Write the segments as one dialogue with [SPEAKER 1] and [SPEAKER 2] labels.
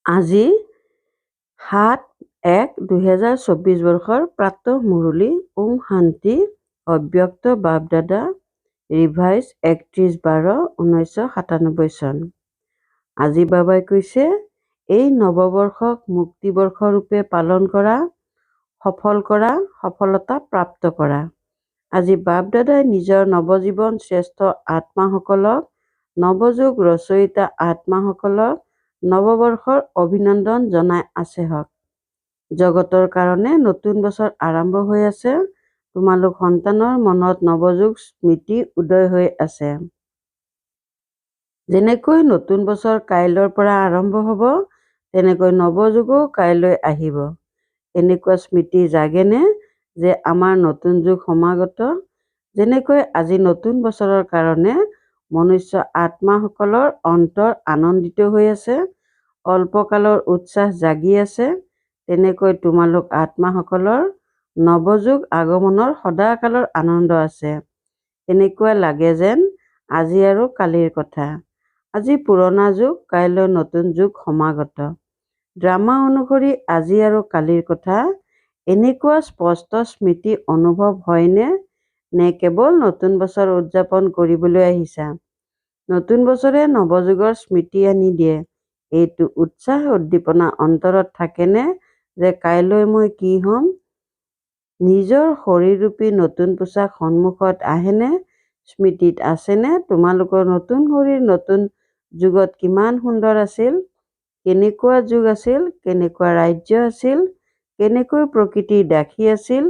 [SPEAKER 1] আজি ৭-১-২০২৪ বৰ্ষৰ প্ৰাতঃ মুৰলী ওম শান্তি অব্যক্ত বাপ-দাদা ৰিভাইজ ৩১-১২-১৯৯৭ চন। আজি বাবাই কৈছে, এই নৱবৰ্ষক মুক্তিবৰ্ষৰূপে পালন কৰা, সফল কৰা, সফলতা প্ৰাপ্ত কৰা। আজি বাপ-দাদাই নিজৰ নৱজীৱন শ্ৰেষ্ঠ আত্মাসকলক, নৱযুগ ৰচয়িতা আত্মাসকলক নৱবৰ্ষৰ অভিনন্দন জনাই আছে হওক। জগতৰ কাৰণে নতুন বছৰ আৰম্ভ হৈ আছে। তোমালোক সন্তানৰ মনত নৱযুগ স্মৃতি উদয় হৈ আছে। যেনেকৈ নতুন বছৰ কাইলৈৰ পৰা আৰম্ভ হ'ব, তেনেকৈ নৱযুগো কাইলৈ আহিব। এনেকুৱা স্মৃতি জাগেনে যে আমাৰ নতুন যুগ সমাগত? যেনেকৈ আজি নতুন বছৰৰ কাৰণে মনুষ্য আত্মাসকলৰ অন্তৰ আনন্দিত হৈ আছে, অল্পকালৰ উচ্ছ্বাস জাগি আছে, তেনেকৈ তোমালোক আত্মাসকলৰ নৱযুগ আগমনৰ সদাকালৰ আনন্দ আছে। এনেকুৱা লাগে যেন আজি আৰু কালিৰ কথা। আজি পুৰণা যুগ, কাইলৈ নতুন যুগ সমাগত। ড্ৰামা অনুসৰি আজি আৰু কালিৰ কথা এনেকুৱা স্পষ্ট স্মৃতি অনুভৱ হয়নে, নে কেৱল নতুন বছৰ উদযাপন কৰিবলৈ আহিছা? নতুন বছৰে নৱযুগৰ স্মৃতি আনি দিয়ে। এইটো উৎসাহ উদ্দীপনা অন্তৰত থাকেনে যে কাইলৈ মই কি হ'ম? নিজৰ শৰীৰৰূপী নতুন পোছাক সন্মুখত আহেনে? স্মৃতিত আছেনে তোমালোকৰ নতুন শৰীৰ নতুন যুগত কিমান সুন্দৰ আছিল? কেনেকুৱা যুগ আছিল? কেনেকুৱা ৰাজ্য আছিল? কেনেকৈ প্ৰকৃতিৰ দাসী আছিল,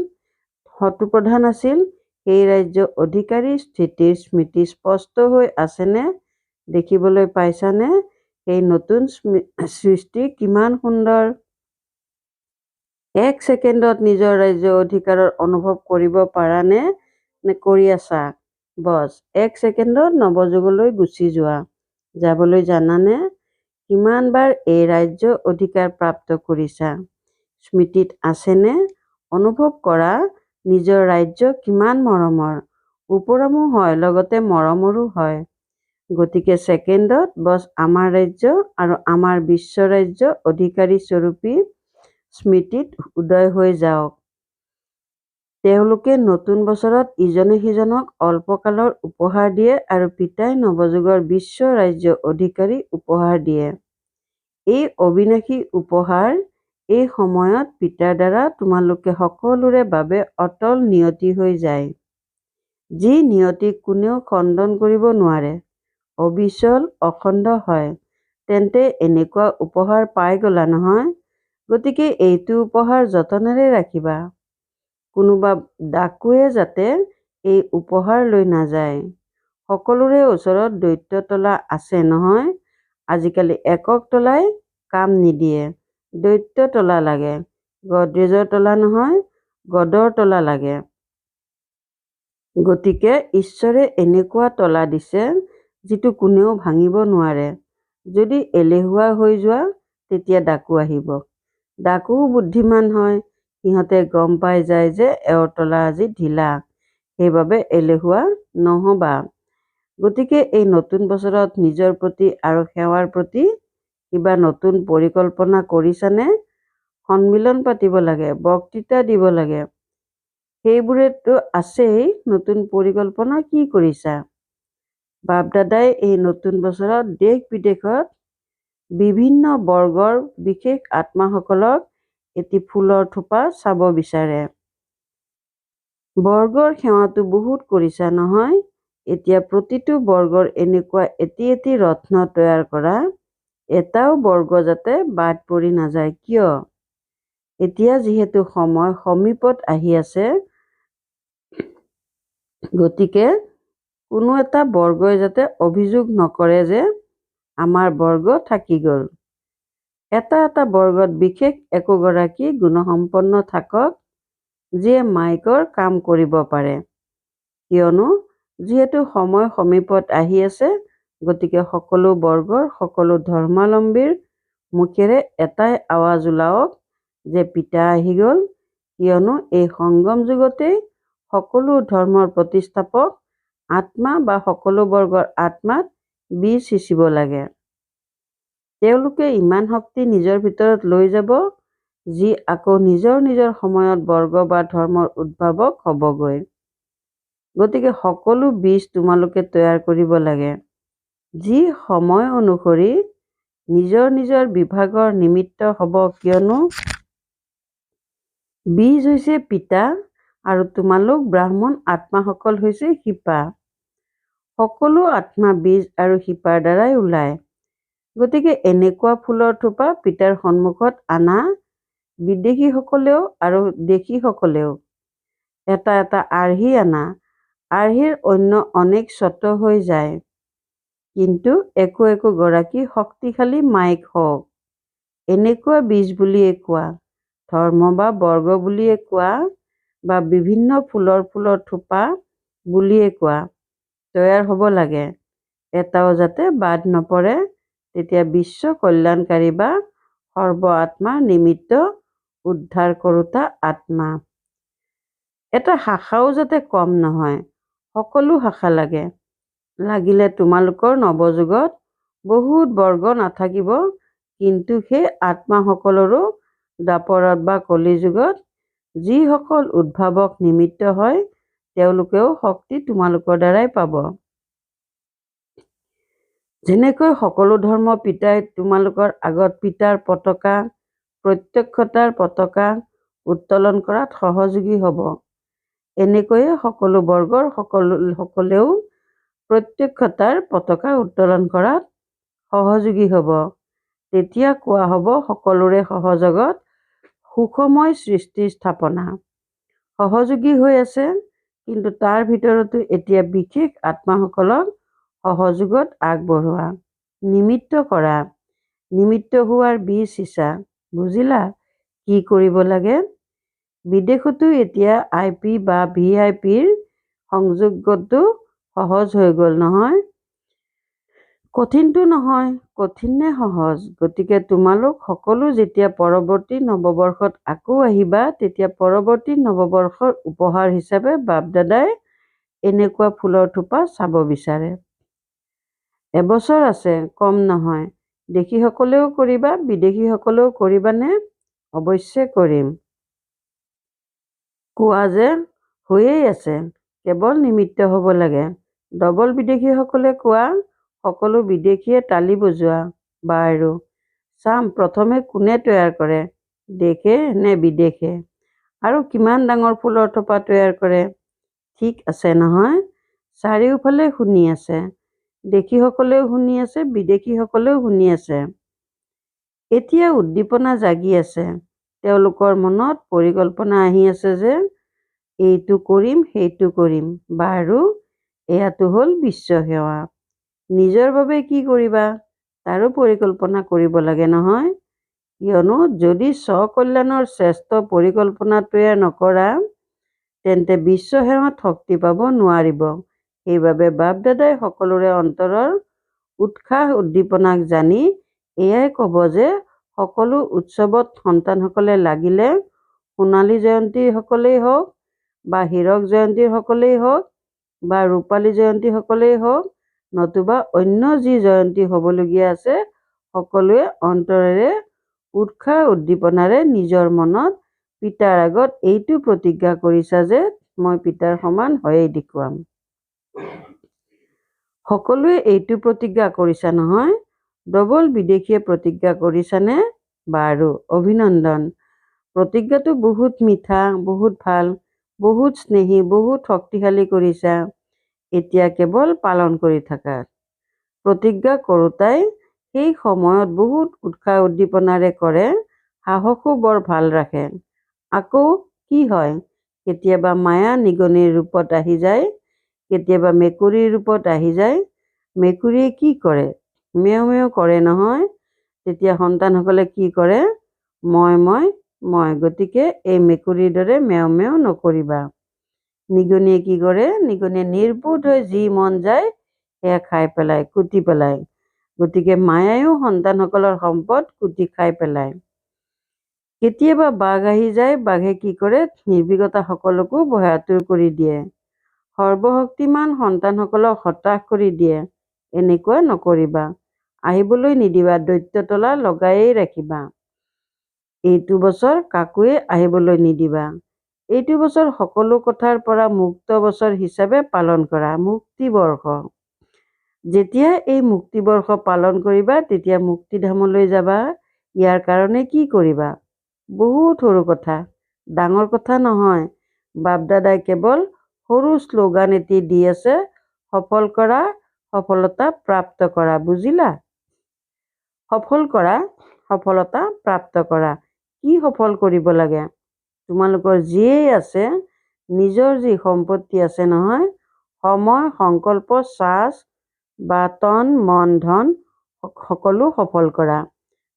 [SPEAKER 1] শত্ৰুপ্ৰধান আছিল? সেই ৰাজ্য অধিকাৰী স্থিতিৰ স্মৃতি স্পষ্ট হৈ আছেনে? দেখিবলৈ পাইছানে সেই নতুন সৃষ্টি কিমান সুন্দৰ? এক ছেকেণ্ডত নিজৰ ৰাজ্য অধিকাৰৰ অনুভৱ কৰিব পাৰানে? নে কৰি আছা? বছ এক ছেকেণ্ডত নৱযুগলৈ গুচি যোৱা। যাবলৈ জানানে? কিমানবাৰ এই ৰাজ্য অধিকাৰ প্ৰাপ্ত কৰিছা? স্মৃতিত আছেনে? অনুভৱ কৰা নিজৰ ৰাজ্য কিমান মৰমৰ, ওপৰমো হয়, লগতে মৰমৰো হয়। গতিকে ছেকেণ্ডত বছ আমাৰ ৰাজ্য আৰু আমাৰ বিশ্ব ৰাজ্য অধিকাৰী স্বৰূপী স্মৃতিত উদয় হৈ যাওক। তেওঁলোকে নতুন বছৰত ইজনে সিজনক অল্পকালৰ উপহাৰ দিয়ে আৰু পিতাই নৱযুগৰ বিশ্ব ৰাজ্য অধিকাৰী উপহাৰ দিয়ে। এই অবিনাশী উপহাৰ এই সময়ত পিতাৰ দ্বাৰা তোমালোকে সকলোৰে বাবে অটল নিয়তি হৈ যায়। যি নিয়তিক কোনেও খণ্ডন কৰিব নোৱাৰে, অবিচল অখণ্ড হয়। তেন্তে এনেকুৱা উপহাৰ পাই গলা নহয়, গতিকে এইটো উপহাৰ যতনেৰে ৰাখিবা। কোনোবা ডাকুৱে যাতে এই উপহাৰ লৈ নাযায়। সকলোৰে ওচৰত দৈত্য তলা আছে নহয়? আজিকালি একক তলাই কাম নিদিয়ে, দৈত্য তলা লাগে। গডৰেজৰ তলা নহয়, গডৰ তলা লাগে। গতিকে ঈশ্বৰে এনেকুৱা তলা দিছে যিটো কোনেও ভাঙিব নোৱাৰে। যদি এলেহুৱা হৈ যোৱা, তেতিয়া ডাকু আহিব। ডাকুও বুদ্ধিমান হয়, সিহঁতে গম পাই যায় যে এওঁৰ তলা আজি ঢিলা, সেইবাবে এলেহুৱা নহবা। গতিকে এই নতুন বছৰত নিজৰ প্ৰতি আৰু সেৱাৰ প্ৰতি কিবা নতুন পৰিকল্পনা কৰিছানে? সন্মিলন পাতিব লাগে, বক্তৃতা দিব লাগে, সেইবোৰেতো আছেই। নতুন পৰিকল্পনা কি কৰিছা? বাপ-দাদাই এই নতুন বছৰত দেশ বিদেশত বিভিন্ন বৰ্গৰ বিশেষ আত্মাসকলক এটি ফুলৰ থোপা চাব বিচাৰে। বৰ্গৰ সেৱাটো বহুত কৰিছা নহয়? এতিয়া প্ৰতিটো বৰ্গৰ এনেকুৱা এটি এটি ৰত্ন তৈয়াৰ কৰা, এটাও বৰ্গ যাতে বাদ পৰি নাযায়। কিয়? এতিয়া যিহেতু সময় সমীপত আহি আছে, গতিকে কোনো এটা বৰ্গই যাতে অভিযোগ নকৰে যে আমাৰ বৰ্গ থাকি গ'ল। এটা এটা বৰ্গত বিশেষ একোগৰাকী গুণসম্পন্ন থাকক, যিয়ে মাইকৰ কাম কৰিব পাৰে। কিয়নো যিহেতু সময় সমীপত আহি আছে, গতিকে সকলো বৰ্গৰ সকলো ধৰ্মাৱলম্বীৰ মুখেৰে এটাই আৱাজ ওলাওক যে পিতা আহি গ'ল। কিয়নো এই সংগম যুগতেই সকলো ধৰ্মৰ প্ৰতিষ্ঠাপক আত্মা বা সকলো বৰ্গৰ আত্মাত বীজ সিঁচিব লাগে। তেওঁলোকে ইমান শক্তি নিজৰ ভিতৰত লৈ যাব যি আকৌ নিজৰ নিজৰ সময়ত বৰ্গ বা ধৰ্মৰ উদ্ভাৱক হ'বগৈ। গতিকে সকলো বীজ তোমালোকে তৈয়াৰ কৰিব লাগে, যি সময় অনুসৰি নিজৰ নিজৰ বিভাগৰ নিমিত্ত হ'ব, কিয়নো বীজ হৈছে পিতা আৰু তোমালোক ব্ৰাহ্মণ আত্মাসকল হৈছে শিপা। সকলো আত্মা বীজ আৰু শিপাৰ দ্বাৰাই ওলায়। গতিকে এনেকুৱা ফুলৰ থোপা পিতাৰ সন্মুখত আনা, বিদেশীসকলেও আৰু দেশীসকলেও এটা এটা আৰ্হি আনা। আৰ্হিৰ অন্য অনেক স্বত হৈ যায়, কিন্তু একো একো গৰাকী শক্তিশালী মাইক হওক। এনেকুৱা বীজ বুলিয়ে কোৱা, ধৰ্ম বা বৰ্গ বুলিয়ে কোৱা, বা বিভিন্ন ফুলৰ থোপা বুলিয়ে কোৱা, তৈয়াৰ হ'ব লাগে, এটাও যাতে বাদ নপৰে। তেতিয়া বিশ্ব কল্যাণকাৰী বা সৰ্ব আত্মাৰ নিমিত্ত উদ্ধাৰ কৰোতা আত্মা। এটা শাখাও যাতে কম নহয়, সকলো শাখা লাগে। লাগিলে তোমালোকৰ নৱযুগত বহুত বৰ্গ নাথাকিব, কিন্তু সেই আত্মাসকলৰো দাপৰত বা কলিযুগত যিসকল উদ্ভাৱক নিমিত্ত হয়, তেওঁলোকেও শক্তি তোমালোকৰ দ্বাৰাই পাব। যেনেকৈ সকলো ধৰ্ম পিতাই তোমালোকৰ আগত পিতাৰ পতাকা, প্ৰত্যক্ষতাৰ পতাকা উত্তোলন কৰাত সহযোগী হ'ব, এনেকৈয়ে সকলো বৰ্গৰ সকলেও প্ৰত্যক্ষতাৰ পতাকা উত্তোলন কৰাত সহযোগী হ'ব। তেতিয়া কোৱা হ'ব সকলোৰে সহযোগত সুখময় সৃষ্টিৰ স্থাপনা। সহযোগী হৈ আছে, কিন্তু তাৰ ভিতৰতো এতিয়া বিশেষ আত্মাসকলক সহযোগত আগবঢ়োৱা, নিমিত্ত কৰা। নিমিত্ত হোৱাৰ বীজ সিঁচা। বুজিলা কি কৰিব লাগে? বিদেশতো এতিয়া IP বা VIPৰ সংযোগটো সহজ হৈ গ'ল নহয়। কঠিনটো নহয়, কঠিন নে সহজ? গতিকে তোমালোক সকলো যেতিয়া পৰৱৰ্তী নৱবৰ্ষত আকৌ আহিবা, তেতিয়া পৰৱৰ্তী নৱবৰ্ষৰ উপহাৰ হিচাপে বাপ-দাদাই এনেকুৱা ফুলৰ থোপা চাব বিচাৰে। এবছৰ আছে, কম নহয়। দেশীসকলেও কৰিবা, বিদেশীসকলেও কৰিবানে? অৱশ্যে কৰিম। কোৱা যে হৈয়েই আছে, কেৱল নিমিত্ত হ'ব লাগে। ডবল বিদেশীসকলে কোৱা, সকলো বিদেশীয়ে তালি বজোৱা। বাৰু চাম প্ৰথমে কোনে তৈয়াৰ কৰে, দেশে নে বিদেশে? আৰু কিমান ডাঙৰ ফুলৰ থোপা তৈয়াৰ কৰে? ঠিক আছে নহয়? চাৰিওফালে শুনি আছে, দেশীসকলেও শুনি আছে, বিদেশীসকলেও শুনি আছে। এতিয়া উদ্দীপনা জাগি আছে, তেওঁলোকৰ মনত পৰিকল্পনা আহি আছে যে এইটো কৰিম, সেইটো কৰিম। বাৰু এয়াতো হ'ল বিশ্ব সেৱা। নিজৰ বাবে কি কৰিবা তাৰো পৰিকল্পনা কৰিব লাগে নহয়, কিয়নো যদি স্বকল্যাণৰ শ্ৰেষ্ঠ পৰিকল্পনা তৈয়াৰ নকৰা, তেন্তে বিশ্ব সেৱাত শক্তি পাব নোৱাৰিব। সেইবাবে বাপ-দাদাই সকলোৰে অন্তৰৰ উৎসাহ উদ্দীপনাক জানি এয়াই ক'ব যে সকলো উৎসৱত সন্তানসকলে লাগিলে সোণালী জয়ন্তীৰ সকলেই হওক, বা হীৰক জয়ন্তীৰ সকলেই হওক, বা ৰূপালী জয়ন্তী সকলেই হওক, নতুবা অন্য যি জয়ন্তী হ'বলগীয়া আছে, সকলোৱে অন্তৰেৰে উৎসাহ উদ্দীপনাৰে নিজৰ মনত পিতাৰ আগত এইটো প্ৰতিজ্ঞা কৰিছা যে মই পিতাৰ সমান হৈয়ে দেখুৱাম। সকলোৱে এইটো প্ৰতিজ্ঞা কৰিছা নহয়? ডবল বিদেশীয়ে প্ৰতিজ্ঞা কৰিছানে? বাৰু অভিনন্দন। প্ৰতিজ্ঞাটো বহুত মিঠা, বহুত ভাল, বহুত স্নেহী, বহুত শক্তিশালী কৰিছা। এতিয়া কেৱল পালন কৰি থাকা। প্ৰতিজ্ঞা কৰোঁতাই সেই সময়ত বহুত উৎসাহ উদ্দীপনাৰে কৰে, সাহসো বৰ ভাল ৰাখে। আকৌ কি হয়, কেতিয়াবা মায়া নিগনিৰ ৰূপত আহি যায়, কেতিয়াবা মেকুৰীৰ ৰূপত আহি যায়। মেকুৰীয়ে কি কৰে? মেও মেও কৰে নহয়। তেতিয়া সন্তানসকলে কি কৰে? মই। গতিকে এই মেকুৰীৰ দৰে মেও মেও নকৰিবা। নিগনিয়ে কি কৰে? নিগনিয়ে নিৰ্বোধ হৈ যি মন যায় সেয়া খাই পেলায়, কুটি পেলায়। গতিকে মায়ায়ো সন্তানসকলৰ সম্পদ কুটি খাই পেলায়। কেতিয়াবা বাঘ আহি যায়, বাঘে কি কৰে? নিৰ্ভীকতা সকলকো ভয়াতুৰ কৰি দিয়ে, সৰ্বশক্তিমান সন্তানসকলক হতাশ কৰি দিয়ে। এনেকুৱা নকৰিবা। আহিবলৈ নিদিবা, দৈত্যতলা লগায়েই ৰাখিবা। এইটো বছৰ কাকোৱে আহিবলৈ নিদিবা। এইটো বছৰ সকলো কথাৰ পৰা মুক্ত বছৰ হিচাপে পালন কৰা, মুক্তিবৰ্ষ। যেতিয়া এই মুক্তিবৰ্ষ পালন কৰিবা তেতিয়া মুক্তিধামলৈ যাবা। ইয়াৰ কাৰণে কি কৰিবা? বহুত সৰু কথা, ডাঙৰ কথা নহয়। বাপদাদাই কেৱল সৰু শ্লোগান এটি দি আছে, সফল কৰা, সফলতা প্ৰাপ্ত কৰা। বুজিলা? সফল কৰা, সফলতা প্ৰাপ্ত কৰা। কি সফল কৰিব লাগে? তোমালোকৰ যিয়েই আছে, নিজৰ যি সম্পত্তি আছে নহয়, সময়, সংকল্প, শ্বাস বা তন, মন, ধন সকলো সফল কৰা।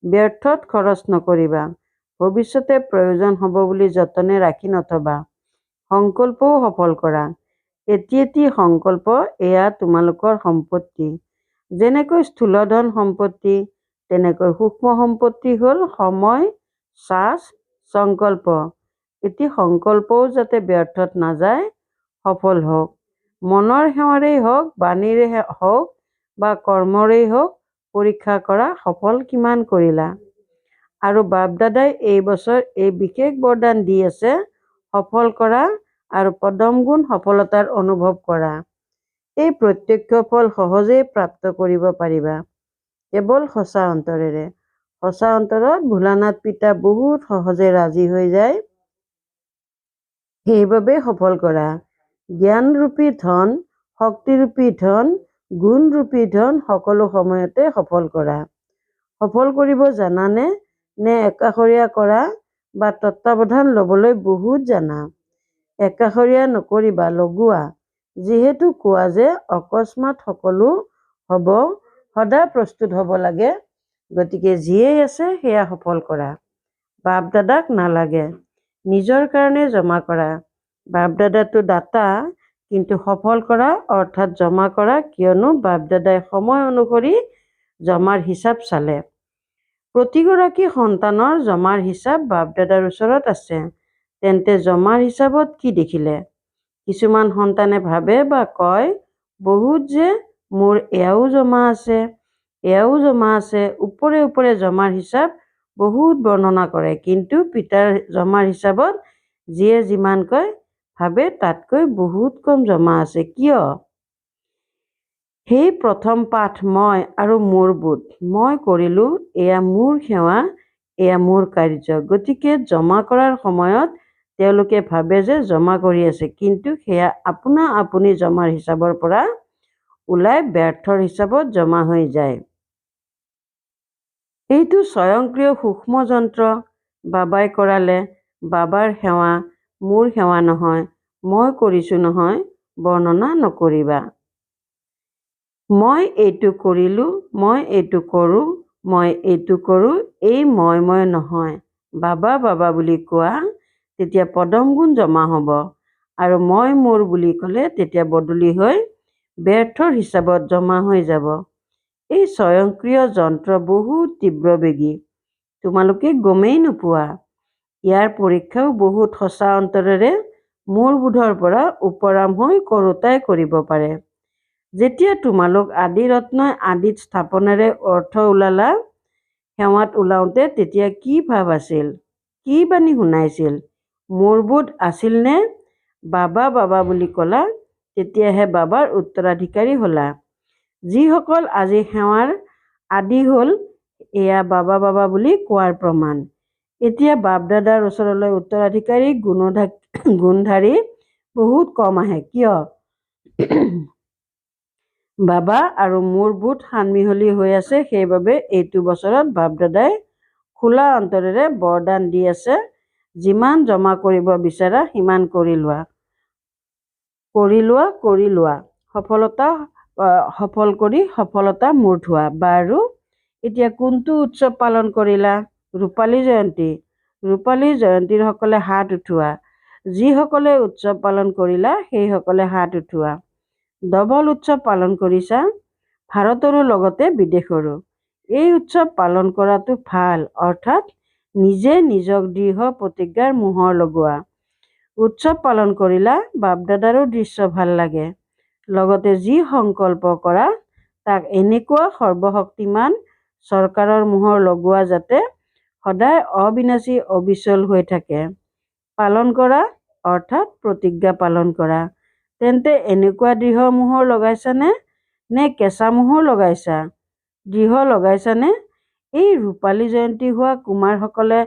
[SPEAKER 1] ব্যৰ্থত খৰচ নকৰিবা। ভৱিষ্যতে প্ৰয়োজন হ'ব বুলি যতনে ৰাখি নথবা। সংকল্পও সফল কৰা। এটি সংকল্প, এয়া তোমালোকৰ সম্পত্তি। যেনেকৈ স্থূলধন সম্পত্তি, তেনেকৈ সূক্ষ্ম সম্পত্তি হ'ল সময়, শ্বাস, সংকল্প। এটি সংকল্পও যাতে ব্যৰ্থত নাযায়, সফল হওক। মনৰ সেৱাৰেই হওক, বাণীৰে হওক বা কৰ্মৰেই হওক, পৰীক্ষা কৰা সফল কিমান কৰিলা। আৰু বাপদাদাই এই বছৰ এই বিশেষ বৰদান দি আছে, সফল কৰা আৰু পদম গুণ সফলতাৰ অনুভৱ কৰা। এই প্ৰত্যক্ষ ফল সহজেই প্ৰাপ্ত কৰিব পাৰিবা, কেৱল সঁচা অন্তৰেৰে। সঁচা অন্তৰত ভোলানাথ পিতা বহুত সহজে ৰাজি হৈ যায়। সেইবাবে সফল কৰা। জ্ঞানৰূপী ধন, শক্তিৰূপী ধন, গুণৰূপী ধন সকলো সময়তে সফল কৰা। সফল কৰিব জানানে? নে একাষৰীয়া কৰা বা তত্ত্বাৱধান ল'বলৈ বহুত জানা? একাষৰীয়া নকৰিবা, লগোৱা। যিহেতু কোৱা যে অকস্মাত সকলো হ'ব, সদায় প্ৰস্তুত হ'ব লাগে। গতিকে যিয়েই আছে সেয়া সফল কৰা। বাপদাদাক নালাগে, নিজৰ কাৰণে জমা কৰা। বাপদাদাতো দাতা, কিন্তু সফল কৰা অৰ্থাৎ জমা কৰা, কিয়নো বাপদাদাই সময় অনুসৰি জমাৰ হিচাপ চালে। প্ৰতিগৰাকী সন্তানৰ জমাৰ হিচাপ বাপদাদাৰ ওচৰত আছে। তেন্তে জমাৰ হিচাপত কি দেখিলে? কিছুমান সন্তানে ভাবে বা কয়, বহুত যে, মোৰ এয়াও জমা আছে, এয়াও জমা আছে। ওপৰে ওপৰে জমাৰ হিচাপ বহুত বৰ্ণনা কৰে, কিন্তু পিতাৰ জমাৰ হিচাপত যিয়ে যিমান কয়, ভাবে তাতকৈ বহুত কম জমা আছে। কিয়? সেই প্ৰথম পাঠ মই আৰু মোৰ বোধ। মই কৰিলোঁ, এয়া মোৰ সেৱা, এয়া মোৰ কাৰ্য। গতিকে জমা কৰাৰ সময়ত তেওঁলোকে ভাবে যে জমা কৰি আছে, কিন্তু সেয়া আপোনা আপুনি জমাৰ হিচাপৰ পৰা ওলাই ব্যৰ্থৰ হিচাপত জমা হৈ যায়। এইটো স্বয়ংক্ৰিয় সূক্ষ্ম যন্ত্ৰ। বাবাই কৰালে, বাবাৰ সেৱা, মোৰ সেৱা নহয়। মই কৰিছোঁ নহয়, বৰ্ণনা নকৰিবা। মই এইটো কৰিলোঁ, মই এইটো কৰোঁ, মই এইটো কৰোঁ, এই মই নহয়। বাবা বাবা বুলি কোৱা, তেতিয়া পদম গুণ জমা হ'ব। আৰু মই মোৰ বুলি ক'লে তেতিয়া বদলি হৈ ব্যৰ্থৰ হিচাপত জমা হৈ যাব। এই স্বয়ংক্ৰিয় যন্ত্ৰ বহুত তীব্ৰবেগী, তোমালোকে গমেই নোপোৱা। ইয়াৰ পৰীক্ষাও বহুত সঁচা অন্তৰেৰে মোৰ বোধৰ পৰা উপৰাম হৈ কৰোঁতাই কৰিব পাৰে। যেতিয়া তোমালোক আদি ৰত্নই আদিত স্থাপনেৰে অৰ্থ ওলালা, সেৱাত ওলাওঁতে তেতিয়া কি ভাৱ আছিল? কি বাণী শুনাইছিল? মোৰ বোধ আছিল নে? বাবা বাবা বুলি ক'লা, তেতিয়াহে বাবাৰ উত্তৰাধিকাৰী হ'লা। যিসকল আজি সেৱাৰ আদি হ'ল, এয়া বাবা বাবা বুলি কোৱাৰ প্ৰমাণ। এতিয়া বাপদাদাৰ ওচৰলৈ উত্তৰাধিকাৰী গুণধাৰী বহুত কম আহে। কিয়? বাবা আৰু মোৰ বোধ সানমিহলি হৈ আছে। সেইবাবে এইটো বছৰত বাপদাদাই খোলা অন্তৰেৰে বৰদান দি আছে, যিমান জমা কৰিব বিচাৰা সিমান কৰি লোৱা, কৰি লোৱা, কৰি লোৱা। সফল কৰি সফলতা মূৰ্ত হোৱা। বাৰু এতিয়া কোনটো উৎসৱ পালন কৰিলা? ৰূপালী জয়ন্তী। ৰূপালী জয়ন্তীৰ সকলে হাত উঠোৱা। যিসকলে উৎসৱ পালন কৰিলা সেইসকলে হাত উঠোৱা। ডবল উৎসৱ পালন কৰিছা, ভাৰতৰো লগতে বিদেশৰো। এই উৎসৱ পালন কৰাটো ভাল, অৰ্থাৎ নিজে নিজক দৃঢ় প্ৰতিজ্ঞাৰ মোহৰ লগোৱা। উৎসৱ পালন কৰিলা, বাপদাদাৰো দৃশ্য ভাল লাগে। লগতে যি সংকল্প কৰা তাক এনেকুৱা সৰ্বশক্তিমান চৰকাৰৰ মোহৰ লগোৱা যাতে সদায় অবিনাশী অবিচল হৈ থাকে। পালন কৰা অৰ্থাৎ প্ৰতিজ্ঞা পালন কৰা। তেন্তে এনেকুৱা দৃঢ় মোহৰ লগাইছানে নে কেঁচা মোহৰ লগাইছা? দৃঢ় লগাইছানে? এই ৰূপালী জয়ন্তী হোৱা কুমাৰসকলে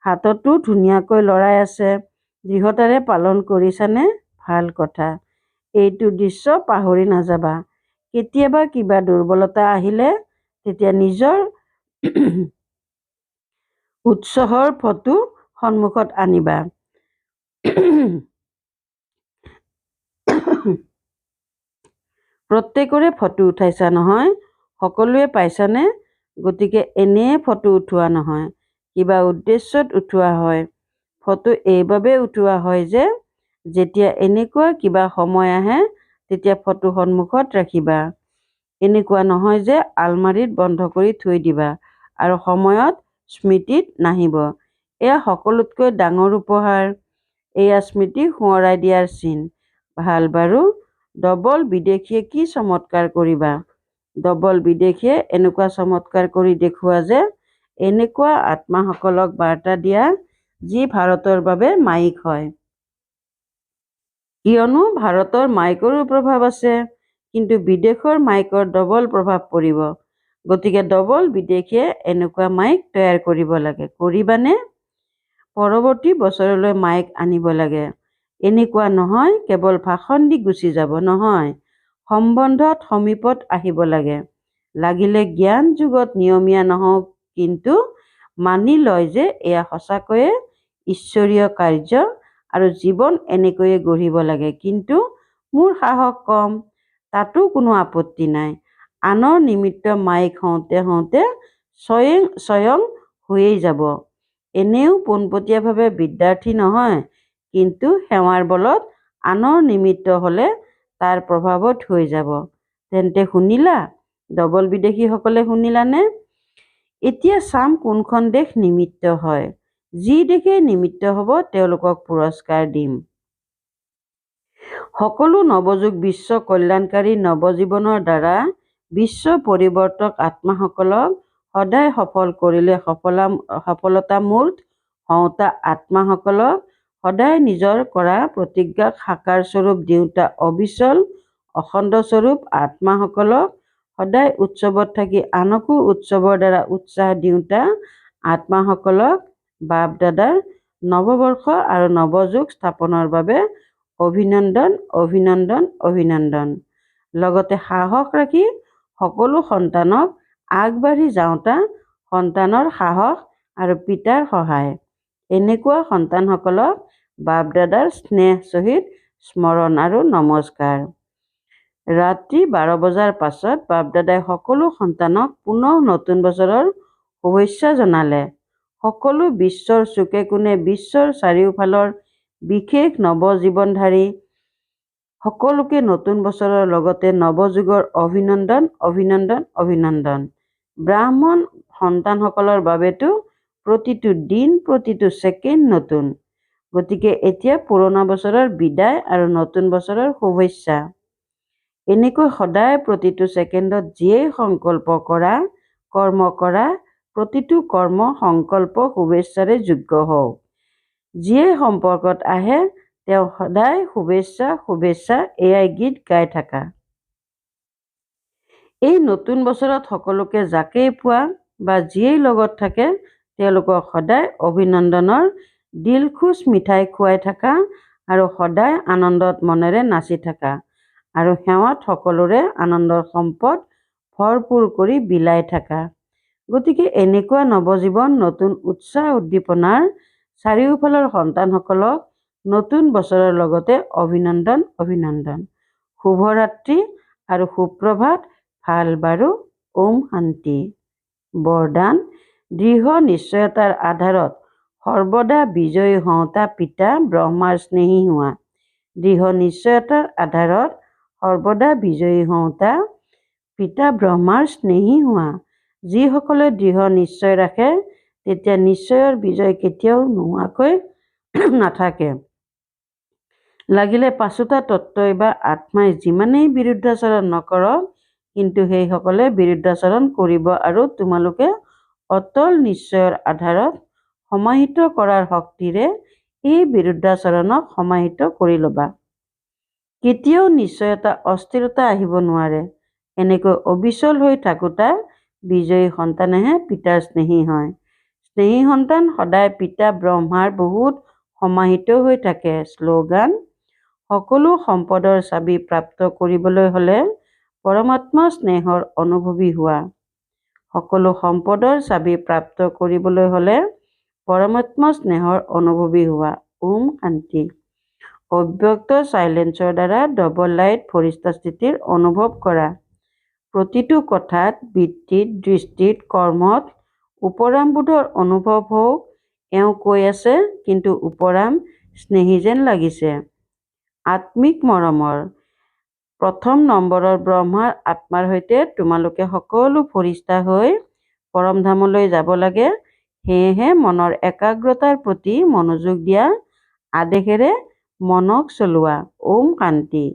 [SPEAKER 1] হাততো ধুনীয়াকৈ লৰাই আছে। দৃঢ়তাৰে পালন কৰিছানে? ভাল কথা। এইটো দৃশ্য পাহৰি নাযাবা। কেতিয়াবা কিবা দুৰ্বলতা আহিলে তেতিয়া নিজৰ উৎসাহৰ ফটো সন্মুখত আনিবা। প্ৰত্যেকৰে ফটো উঠাইছা নহয়? সকলোৱে পাইছানে? গতিকে এনেয়ে ফটো উঠোৱা নহয়, কিবা উদ্দেশ্যত উঠোৱা হয়। ফটো এইবাবে উঠোৱা হয় যে যেতিয়া এনেকুৱা কিবা সময় আহে তেতিয়া ফটো সন্মুখত ৰাখিবা। এনেকুৱা নহয় যে আলমাৰীত বন্ধ কৰি থৈ দিবা আৰু সময়ত স্মৃতিত নাহিব। এয়া সকলোতকৈ ডাঙৰ উপহাৰ। এয়া স্মৃতি সোঁৱৰাই দিয়াৰ চিন। ভাল বাৰু, ডবল বিদেশীয়ে কি চমৎকাৰ কৰিবা? ডবল বিদেশীয়ে এনেকুৱা চমৎকাৰ কৰি দেখুওৱা যে এনেকুৱা আত্মাসকলক বাৰ্তা দিয়া যি ভাৰতৰ বাবে মাইক হয়। কিয়নো ভাৰতৰ মাইকৰো প্ৰভাৱ আছে, কিন্তু বিদেশৰ মাইকৰ ডবল প্ৰভাৱ পৰিব। গতিকে ডবল বিদেশীয়ে এনেকুৱা মাইক তৈয়াৰ কৰিব লাগে। কৰিবানে? পৰৱৰ্তী বছৰলৈ মাইক আনিব লাগে। এনেকুৱা নহয় কেৱল ভাষণ দি গুচি যাব, নহয়। সম্বন্ধত সমীপত আহিব লাগে। লাগিলে জ্ঞান যুগত নিয়মীয়া নহওক, কিন্তু মানি লয় যে এয়া সঁচাকৈয়ে ঈশ্বৰীয় কাৰ্য আৰু জীৱন এনেকৈয়ে গঢ়িব লাগে। কিন্তু মোৰ সাহস কম, তাতো কোনো আপত্তি নাই। আনৰ নিমিত্ত মাইক হওঁতে হওঁতে স্বয়ং হৈয়েই যাব। এনেও পোনপটীয়াভাৱে বিদ্যাৰ্থী নহয়, কিন্তু সেৱাৰ বলত আনৰ নিমিত্ত হ'লে তাৰ প্ৰভাৱত হৈ যাব। তেন্তে শুনিলা? ডবল বিদেশীসকলে শুনিলানে? এতিয়া চাম কোনখন দেশ নিমিত্ত হয়। যি দেশে নিমিত্ত হ'ব তেওঁলোকক পুৰস্কাৰ দিম। সকলো নৱযুগ বিশ্ব কল্যাণকাৰী নৱজীৱনৰ দ্বাৰা বিশ্ব পৰিৱৰ্তক আত্মাসকলক সদায় সফল কৰিলে সফলতামূৰ্ত হওঁতা আত্মাসকলক সদায় নিজৰ কৰা প্ৰতিজ্ঞাক সাকাৰ স্বৰূপ দিওঁতা অবিচল অখণ্ড স্বৰূপ আত্মাসকলক সদায় উৎসৱত থাকি আনকো উৎসৱৰ দ্বাৰা উৎসাহ দিওঁতা আত্মাসকলক বাপ দাদাৰ নৱবৰ্ষ আৰু নৱযুগ স্থাপনৰ বাবে অভিনন্দন, অভিনন্দন, অভিনন্দন। লগতে সাহস ৰাখি সকলো সন্তানক আগবাঢ়ি যাওঁতা সন্তানৰ সাহস আৰু পিতাৰ সহায়। এনেকুৱা সন্তানসকলক বাপ দাদাৰ স্নেহ সহিত স্মৰণ আৰু নমস্কাৰ। ৰাতি 12 বজাৰ পাছত বাপ দাদাই সকলো সন্তানক পুনৰ নতুন বছৰৰ শুভেচ্ছা জনালে। সকলো বিশ্বৰ চুকে কোণে বিশ্বৰ চাৰিওফালৰ বিশেষ নৱজীৱনধাৰী সকলোকে নতুন বছৰৰ লগতে নৱযুগৰ অভিনন্দন, অভিনন্দন, অভিনন্দন। ব্ৰাহ্মণ সন্তানসকলৰ বাবেতো প্ৰতিটো দিন প্ৰতিটো ছেকেণ্ড নতুন। গতিকে এতিয়া পুৰণা বছৰৰ বিদায় আৰু নতুন বছৰৰ শুভেচ্ছা। এনেকৈ সদায় প্ৰতিটো ছেকেণ্ডত যিয়েই সংকল্প কৰা, কৰ্ম কৰা, প্ৰতিটো কৰ্ম সংকল্প শুভেচ্ছাৰে যোগ্য হওক। যিয়েই সম্পৰ্কত আহে তেওঁ সদায় শুভেচ্ছা শুভেচ্ছা এয়াই গীত গাই থাকা। এই নতুন বছৰত সকলোকে যাকেই পোৱা বা যিয়েই লগত থাকে তেওঁলোকক সদায় অভিনন্দনৰ দিলখুচ মিঠাই খুৱাই থাকা আৰু সদায় আনন্দত মনেৰে নাচি থাকা আৰু সেৱাত সকলোৰে আনন্দৰ সম্পদ ভৰপূৰ কৰি বিলাই থাকা। গতিকে এনেকুৱা নৱজীৱন নতুন উৎসাহ উদ্দীপনাৰ চাৰিওফালৰ সন্তানসকলক নতুন বছৰৰ লগতে অভিনন্দন, অভিনন্দন। শুভৰাত্ৰি আৰু সুপ্ৰভাত। ভাল বাৰু। ওম শান্তি। বৰদান: দৃঢ় নিশ্চয়তাৰ আধাৰত সৰ্বদা বিজয়ী হওঁতা পিতা ব্ৰহ্মাৰ স্নেহী হোৱা। দৃঢ় নিশ্চয়তাৰ আধাৰত সৰ্বদা বিজয়ী হওঁতা পিতা ব্ৰহ্মাৰ স্নেহী হোৱা। যিসকলে দৃঢ় নিশ্চয় ৰাখে তেতিয়া নিশ্চয়ৰ বিজয় কেতিয়াও নোহোৱাকৈ নাথাকে। লাগিলে পাঁচোটা তত্ত্বই বা আত্মাই যিমানেই বিৰুদ্ধাচৰণ নকৰক, কিন্তু সেইসকলে বিৰুদ্ধাচৰণ কৰিব আৰু তোমালোকে অটল নিশ্চয়ৰ আধাৰত সমাহিত কৰাৰ শক্তিৰে এই বিৰুদ্ধাচৰণক সমাহিত কৰি ল'বা। কেতিয়াও নিশ্চয়তা অস্থিৰতা আহিব নোৱাৰে। এনেকৈ অবিচল হৈ থাকোঁতা বিজয়ী সন্তানেহে পিতাৰ স্নেহী হয়। স্নেহী সন্তান সদায় পিতা ব্ৰহ্মাৰ বহুত সমাহিত হৈ থাকে। শ্লোগান: সকলো সম্পদৰ চাবি প্ৰাপ্ত কৰিবলৈ হ'লে পৰমাত্মা স্নেহৰ অনুভৱী হোৱা। সকলো সম্পদৰ চাবি প্ৰাপ্ত কৰিবলৈ হ'লে পৰমাত্মা স্নেহৰ অনুভৱী হোৱা। ওম শান্তি। অব্যক্ত চাইলেন্সৰ দ্বাৰা ডবল লাইট ফৰিষ্টা স্থিতিৰ অনুভৱ কৰা। প্ৰতিটো কথাত, বৃত্তিত, দৃষ্টিত, কৰ্মত উপৰামবোধৰ অনুভৱ হওক। এওঁ কৈ আছে, কিন্তু উপৰাম স্নেহী যেন লাগিছে। আত্মিক মৰমৰ ১ম নম্বৰৰ ব্ৰহ্মাৰ আত্মাৰ সৈতে তোমালোকে সকলো ফৰিষ্টা হৈ পৰমধামলৈ যাব লাগে। সেয়েহে মনৰ একাগ্ৰতাৰ প্ৰতি মনোযোগ দিয়া। আদেশেৰে মনক চলোৱা। ওম শান্তি।